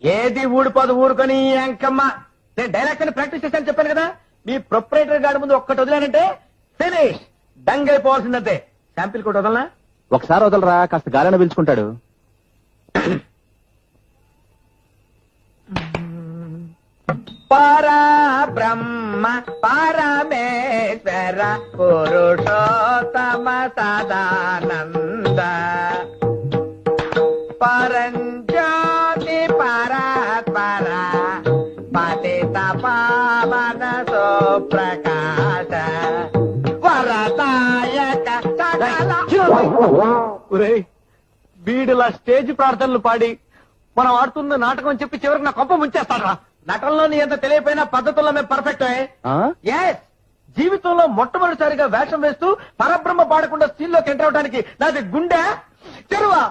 ఏది ఊడిపోదు ఊరుకొని అంకమ్మ. నేను డైలాగ్స్ అని ప్రాక్టీస్ చేశాను చెప్పాను కదా. మీ ప్రొపరేటర్ గారి ముందు ఒక్కటి వదిలానంటే ఫినిష్, డంగ్ అయిపోవాల్సిందంతే. శాంపిల్ కూడా వదలనా? ఒకసారి వదలరా, కాస్త గాలిన పిలుచుకుంటాడు. పరా బ్రహ్మ పరమేశ్వర పురుషోత్తమ సదానంద పరంజ్యోతి పరాత్పర పతిత పావన సుప్రకాశ వరదాయక సకల. వీడిలా స్టేజ్ ప్రార్థనలు పాడి మనం ఆడుతున్న నాటకం అని చెప్పి చివరికి నా కొంప ముంచేస్తాడా? నటనలో నీ ఎంత తెలియపోయినా పద్ధతుల్లో మేము పర్ఫెక్ట్. జీవితంలో మొట్టమొదటిసారిగా వేషం వేస్తూ పరబ్రహ్మ పాడకుండా సీన్ లోకి ఎంటర్ అవడానికి నాది గుండె చెరువా.